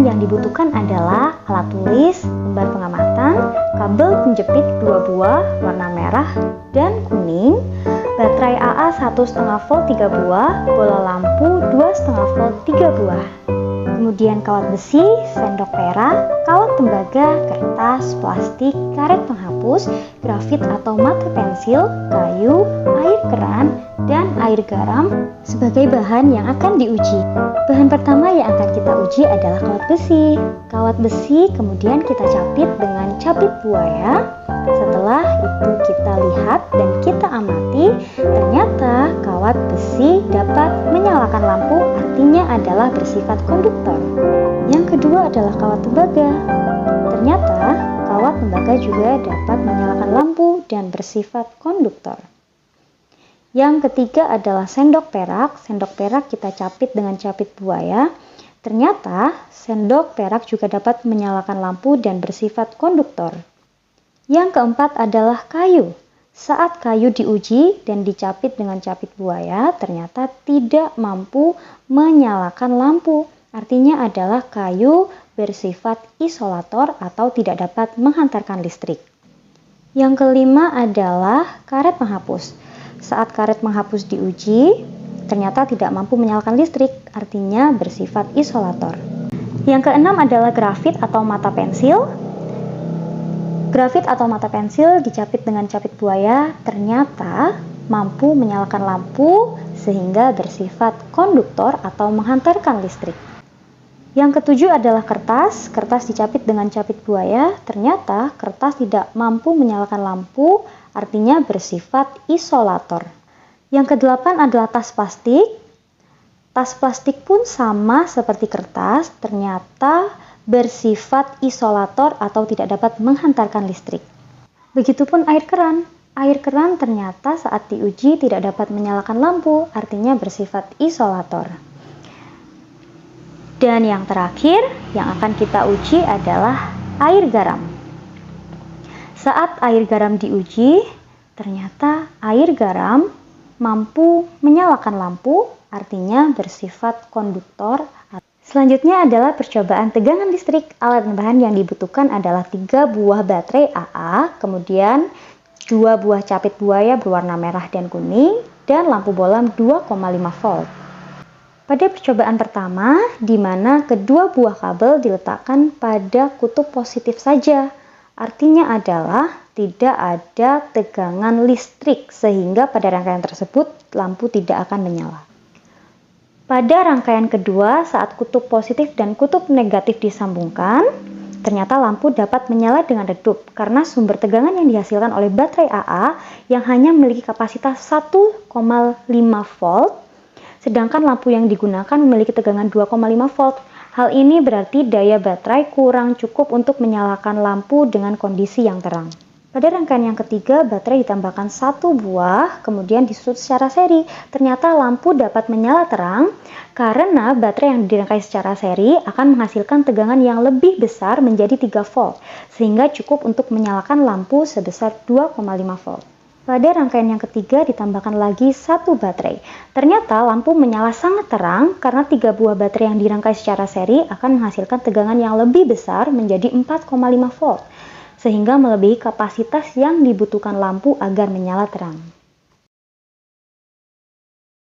bahan yang dibutuhkan adalah alat tulis, lembar pengamatan, kabel penjepit 2 buah warna merah dan kuning, baterai AA 1,5 volt 3 buah, bola lampu 2,5 volt 3 buah. Kemudian kawat besi, sendok perak, kawat tembaga, kertas, plastik, karet penghapus, grafit atau mata pensil, kayu, air keran, dan air garam sebagai bahan yang akan diuji. Bahan pertama yang akan kita uji adalah kawat besi. Kawat besi kemudian kita capit dengan capit buaya. Setelah itu kita lihat dan kita amati, ternyata kawat besi dapat menyalakan lampu, artinya adalah bersifat konduktor. Yang kedua adalah kawat tembaga. Ternyata kawat tembaga juga dapat menyalakan lampu dan bersifat konduktor. Yang ketiga adalah sendok perak. Sendok perak kita capit dengan capit buaya. Ternyata sendok perak juga dapat menyalakan lampu dan bersifat konduktor. Yang keempat adalah kayu. Saat kayu diuji dan dicapit dengan capit buaya, ternyata tidak mampu menyalakan lampu. Artinya adalah kayu bersifat isolator atau tidak dapat menghantarkan listrik. Yang kelima adalah karet penghapus. Saat karet penghapus diuji, ternyata tidak mampu menyalakan listrik, artinya bersifat isolator. Yang keenam adalah grafit atau mata pensil. Grafit atau mata pensil dicapit dengan capit buaya, ternyata mampu menyalakan lampu sehingga bersifat konduktor atau menghantarkan listrik. Yang ketujuh adalah kertas. Kertas dicapit dengan capit buaya, ternyata kertas tidak mampu menyalakan lampu, artinya bersifat isolator. Yang kedelapan adalah tas plastik. Tas plastik pun sama seperti kertas, ternyata bersifat isolator atau tidak dapat menghantarkan listrik. Begitupun air keran. Air keran ternyata saat diuji tidak dapat menyalakan lampu, artinya bersifat isolator. Dan yang terakhir yang akan kita uji adalah air garam. Saat air garam diuji, ternyata air garam mampu menyalakan lampu, artinya bersifat konduktor. Selanjutnya adalah percobaan tegangan listrik. Alat bahan yang dibutuhkan adalah 3 buah baterai AA, kemudian 2 buah capit buaya berwarna merah dan kuning, dan lampu bolam 2,5 volt. Pada percobaan pertama, di mana kedua buah kabel diletakkan pada kutub positif saja, artinya adalah tidak ada tegangan listrik, sehingga pada rangkaian tersebut lampu tidak akan menyala. Pada rangkaian kedua, saat kutub positif dan kutub negatif disambungkan, ternyata lampu dapat menyala dengan redup karena sumber tegangan yang dihasilkan oleh baterai AA yang hanya memiliki kapasitas 1,5 volt, sedangkan lampu yang digunakan memiliki tegangan 2,5 volt. Hal ini berarti daya baterai kurang cukup untuk menyalakan lampu dengan kondisi yang terang. Pada rangkaian yang ketiga, baterai ditambahkan 1 buah, kemudian disusun secara seri. Ternyata lampu dapat menyala terang karena baterai yang dirangkai secara seri akan menghasilkan tegangan yang lebih besar menjadi 3 volt, sehingga cukup untuk menyalakan lampu sebesar 2,5 volt. Pada rangkaian yang ketiga ditambahkan lagi 1 baterai. Ternyata lampu menyala sangat terang karena 3 buah baterai yang dirangkai secara seri akan menghasilkan tegangan yang lebih besar menjadi 4,5 volt. Sehingga melebihi kapasitas yang dibutuhkan lampu agar menyala terang.